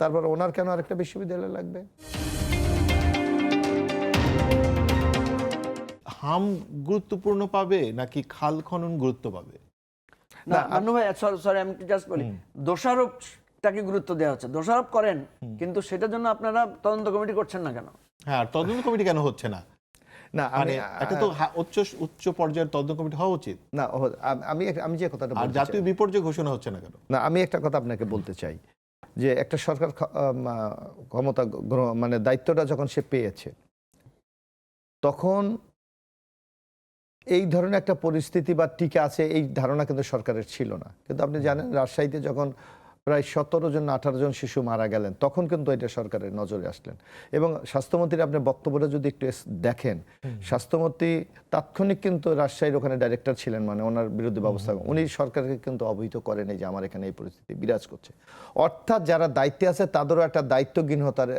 তারপর ওনার কেন আরেকটা বিশ্ববিদ্যালয় লাগবে? হাম গুরুত্বপূর্ণ পাবে নাকি খাল খনন গুরুত্ব পাবে? না মান্নু ভাই, সরি আমি জাস্ট বলি, দোষারোপটাকে গুরুত্ব দেওয়া হচ্ছে। দোষারোপ করেন, কিন্তু সেটার জন্য আপনারা তদন্ত কমিটি করছেন না কেন? হ্যাঁ, তদন্ত কমিটি কেন হচ্ছে না? না মানে এটা তো উচ্চ পর্যায়ের তদন্ত কমিটি হওয়া উচিত। না, আমি যে কথাটা আর বলতে জাতীয় চাই, বিপর্যয় ঘোষণা হচ্ছে না কেন? না আমি একটা কথা আপনাকে বলতে চাই যে একটা সরকার ক্ষমতা মানে দায়িত্বটা যখন সে পেয়েছে, তখন এই ধরনের একটা পরিস্থিতি বা টিকে আছে এই ধারণা কিন্তু সরকারের ছিল না। কিন্তু আপনি জানেন রাজশাহীতে যখন প্রায় 17 জন 18 জন শিশু মারা গেলেন, তখন কিন্তু এটা সরকারের নজরে আসলেন। এবং স্বাস্থ্যমন্ত্রীর আপনি বক্তব্যটা যদি একটু দেখেন, স্বাস্থ্যমন্ত্রী তাৎক্ষণিক কিন্তু রাজশাহীর ওখানে ডাইরেক্টর ছিলেন, মানে ওনার বিরুদ্ধে ব্যবস্থা উনি সরকারকে কিন্তু অবহিত করেন যে আমার এখানে এই পরিস্থিতি বিরাজ করছে। অর্থাৎ যারা দায়িত্বে আছে তাদেরও একটা দায়িত্বহীনতার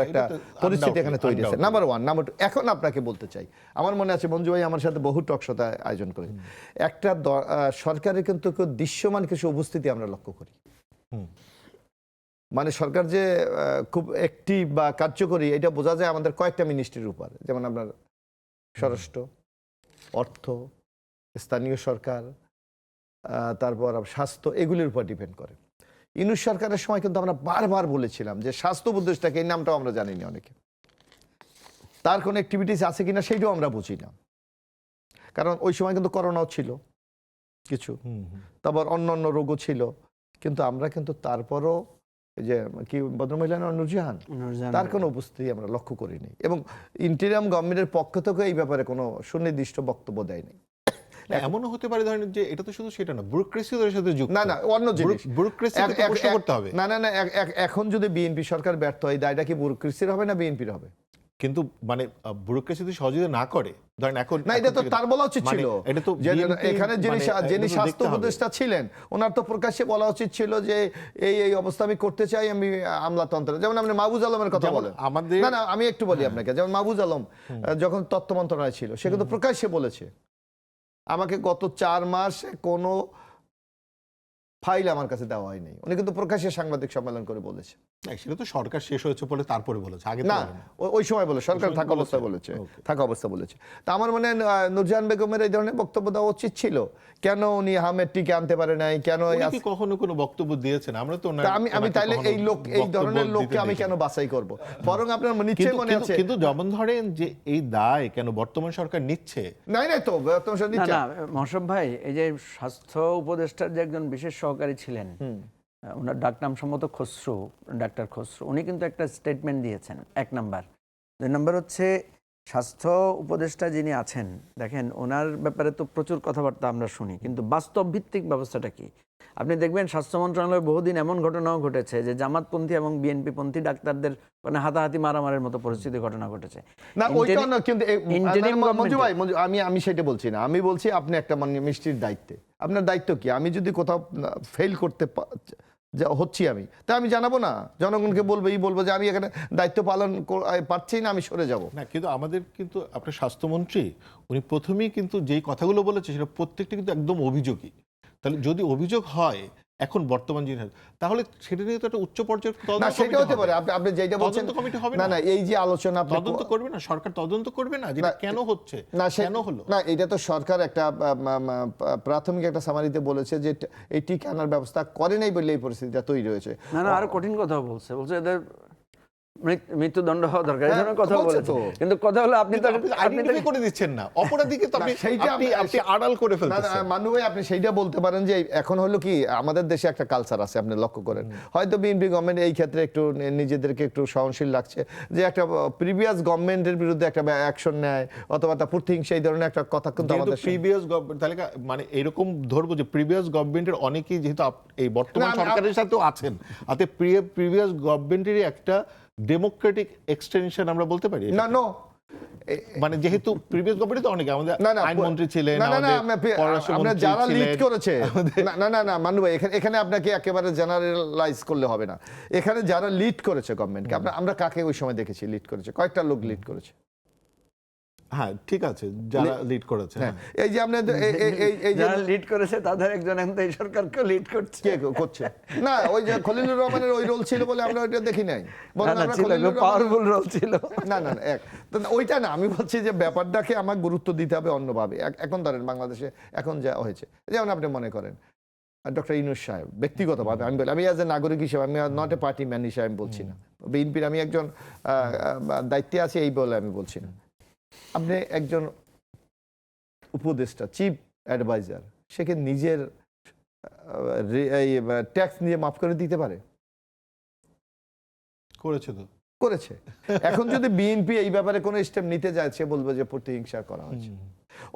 একটা পরিস্থিতি এখানে তৈরি হয়েছে। Number one. নাম্বার টু, এখন আপনাকে বলতে চাই, আমার মনে আছে মঞ্জু ভাই আমার সাথে বহু টকশোতে আয়োজন করে, একটা সরকারের কিন্তু দৃশ্যমান কিছু উপস্থিতি আমরা লক্ষ্য করি। মানে সরকার যে খুব অ্যাক্টিভ বা কার্যকরী এটা বোঝা যায় আমাদের কয়েকটা মিনিস্ট্রির উপর, যেমন আপনার স্বরাষ্ট্র, অর্থ, স্থানীয় সরকার, তারপর স্বাস্থ্য, এগুলির উপর ডিপেন্ড করে। ইউনূস সরকারের সময় কিন্তু আমরা বারবার বলেছিলাম যে স্বাস্থ্য উপদেষ্টাকে, এই নামটাও আমরা জানি না অনেকে, তার কোনো অ্যাক্টিভিটিস আছে কিনা সেইটাও আমরা বুঝি না, কারণ ওই সময় কিন্তু করোনাও ছিল কিছু, তারপর অন্য অন্য রোগও ছিল, কিন্তু আমরা কিন্তু তারপরও যে কি ভদ্রমহিলা নুরজাহান, তার কোনো উপস্থিতি আমরা লক্ষ্য করিনি। এবং ইন্টেরিয়াম গভর্নমেন্টের পক্ষ থেকে এই ব্যাপারে কোনো সুনির্দিষ্ট বক্তব্য দেয়নি। এমনও হতে পারে ধরেন যে এটা তো শুধু সেটা না, ব্যুরোক্রেসি এর সাথে যুক্ত। না অন্য জিনিস, ব্যুরোক্রেসিকে তো প্রশ্ন করতে হবে। না এখন যদি বিএনপি সরকার ব্যর্থ হয়, দায়টা কি ব্যুরোক্রেসির হবে না বিএনপির হবে? কিন্তু মানে ব্যুরোক্রেসি যদি সহযোগিতা না করে, ধরেন এখন না, এটা তো তার বলা উচিত ছিল। এখানে যিনি স্বাস্থ্য উপদেষ্টা ছিলেন ওনার তো প্রকাশ্যে বলা উচিত ছিল যে এই অবস্থা আমি করতে চাই, আমি আমলাতন্ত্র, যেমন আপনি মাহবুজ আলমের কথা বলেন। না আমি একটু বলি আপনাকে, যেমন মাহবুজ আলম যখন তথ্য মন্ত্রণালয় ছিল, সে কিন্তু প্রকাশ্যে বলেছে আমাকে গত 4 মাস কোনো ফাইল আমার কাছে দেওয়া হয়নি। উনি কিন্তু প্রকাশ্যে সাংবাদিক সম্মেলন করে বলেছে। সেটা তো সরকার শেষ হয়েছে বলে তারপরে বলেছে, আগে না ওই সময় বলে সরকার থাকা অবস্থায় বলেছে, থাকা অবস্থা বলেছে। তা আমার মনে হয় নুরজাহান বেগমের এই ধরনের বক্তব্য দেওয়া উচিত ছিল। কেন উনি আহমেদ টিকে আনতে পারে নাই, কেন কখনো কোনো বক্তব্য দিয়েছেন? আমরা তো আমি তাইলে এই ধরনের লোককে আমি কেন বাছাই করব? বরং আপনার নিশ্চয়ই মনে আছে, কিন্তু যেমন ধরেন যে এই দায় কেন বর্তমান সরকার নিচ্ছে? নাই তো বর্তমান সরকার নিচ্ছে না। মহসব ভাই, এই যে স্বাস্থ্য উপদেষ্টার যে একজন বিশেষ সহকারী ছিলেন, ওনার ডাকনাম সম্মত খসরু, ডাক্তার খসরু, উনি কিন্তু একটা স্টেটমেন্ট দিয়েছেন। 1 নাম্বার। 2 নাম্বার হচ্ছে স্বাস্থ্য উপদেষ্টা যিনি আছেন, দেখেন ওনার ব্যাপারে তো প্রচুর কথাবার্তা আমরা শুনি, কিন্তু বাস্তব ভিত্তিক ব্যবস্থাটা কি? আপনি দেখবেন স্বাস্থ্য মন্ত্রণালয়ে বহুদিন এমন ঘটনাও ঘটেছে যে জামাতপন্থী এবং বিএনপি পন্থী ডাক্তারদের মানে হাতাহাতি মারামারির মতো পরিস্থিতি ঘটনা ঘটেছে। না ওইটা না, কিন্তু মঞ্জু ভাই আমি সেটা বলছি না, আমি বলছি আপনি একটা মিষ্টির দায়িত্বে, আপনার দায়িত্ব কি? আমি যদি কোথাও ফেল করতে হচ্ছি আমি, তা আমি জানাবো না, জনগণকে বলবো যে আমি এখানে দায়িত্ব পালন পারছি না, আমি সরে যাব না। কিন্তু আমাদের কিন্তু আপনার স্বাস্থ্যমন্ত্রী উনি প্রথমেই কিন্তু যেই কথাগুলো বলেছে সেটা প্রত্যেকটা কিন্তু একদম অভিযোগই। তাহলে যদি অভিযোগ হয় এখন বর্তমান যিনি, তাহলে সেটা নিয়ে তো একটা উচ্চ পর্যায়ের তদন্ত সেটা হতে পারে। আপনি যেটা বলছেন কমিটি হবে না, এই যে আলোচনা তদন্ত করবে না সরকার, তদন্ত করবে না যেটা কেন হচ্ছে, কেন হলো না, এটা তো সরকার একটা প্রাথমিক একটা সামারিতে বলেছে যে এই টিকা আনার ব্যবস্থা করে নাই বলে এই পরিস্থিতিটা তৈরি হয়েছে। না আরো কঠিন কথা বলছে এদের মৃত্যুদণ্ড হওয়া দরকার, এই ধরনের কথা বলেছে। কিন্তু কথা হলো আপনি করে দিচ্ছেন না অপরাধীকে, তো আপনি আড়াল করে ফেলতেছেন। মানু ভাই, আপনি সেইটা বলতে পারেন যে এখন হলো কি আমাদের দেশে একটা কালচার আছে, আপনি লক্ষ্য করেন, হয়তো বিএনপি গভর্নমেন্ট এই ক্ষেত্রে একটু নিজেদেরকে একটু সহনশীল লাগছে যে একটা প্রিভিয়াস গভর্নমেন্টের বিরুদ্ধে একটা অ্যাকশন নেয় অথবা তা প্রতিহিংসা, এই ধরনের একটা কথা কিন্তু আমাদের প্রিভিয়াস গভর্নমেন্ট, তাহলে মানে এরকম ধরবো যে প্রিভিয়াস গভর্নমেন্টের অনেকেই যেহেতু এই বর্তমান সরকারের সাথেও আছেন, আতে প্রিভিয়াস গভর্নমেন্টেরই একটা ডেমোক্রেটিক এক্সটেনশন আমরা বলতে পারি না। মানে যেহেতু প্রিভিয়াস গভর্নমেন্টে তো অনেকে আমাদের আইনমন্ত্রী ছিলেন, আমরা যারা লিড করেছে, না মানু ভাই, এখানে আপনাকে একেবারে জেনারেলাইজ করলে হবে না। এখানে যারা লিড করেছে গভর্নমেন্টকে, আমরা কাকে ওই সময় দেখেছি লিড করেছে? কয়েকটা লোক লিড করেছে। হ্যাঁ ঠিক আছে, যারা লিড করেছে। হ্যাঁ, হ্যাঁ। এই যে আপনি এই যে যারা লিড করেছে তাদের একজন এখন তো এই সরকারকে লিড করছে। কে করছে না, ওই যে খলিলুর রহমানের ওই রোল ছিল বলে আমরা ওইটা দেখি নাই। বরং আমরা খলিলুর রহমানের- পাওয়ারফুল রোল ছিল। না না না, তো ওইটা না, আমি বলছি যে ব্যাপারটাকে আমার গুরুত্ব দিতে হবে অন্যভাবে। এখন ধরেন বাংলাদেশে এখন যা হয়েছে, যেমন আপনি মনে করেন ডক্টর ইউনূস সাহেব ব্যক্তিগতভাবে আমি বলি, আমি অ্যাজ এ নাগরিক হিসেবে, আমি নট এ পার্টি ম্যান হিসেবে আমি বলছি না, বিএনপির আমি একজন দায়িত্বে আছি এই বলে আমি বলছি না। আপনি একজন উপদেষ্টা, চিফ অ্যাডভাইজার, সে কি নিজের ট্যাক্স নিয়ে মাফ করে দিতে পারে? করেছে তো। করেছে। এখন যদি বিএনপি এই ব্যাপারে কোনো স্টেপ নিতে যায়, সে বলবে যে প্রতিহিংসা করা হয়েছে।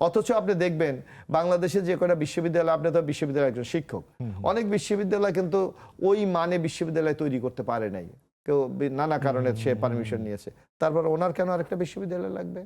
অথচ আপনি দেখবেন বাংলাদেশে যে কটা বিশ্ববিদ্যালয়, আপনি তো বিশ্ববিদ্যালয়ের একজন শিক্ষক, অনেক বিশ্ববিদ্যালয় কিন্তু ওই মানে বিশ্ববিদ্যালয় তৈরি করতে পারে নাই, কেউ নানা কারণে সে পারমিশন নিয়েছে, তারপর ওনার কেন আরেকটা বিশ্ববিদ্যালয় লাগবে?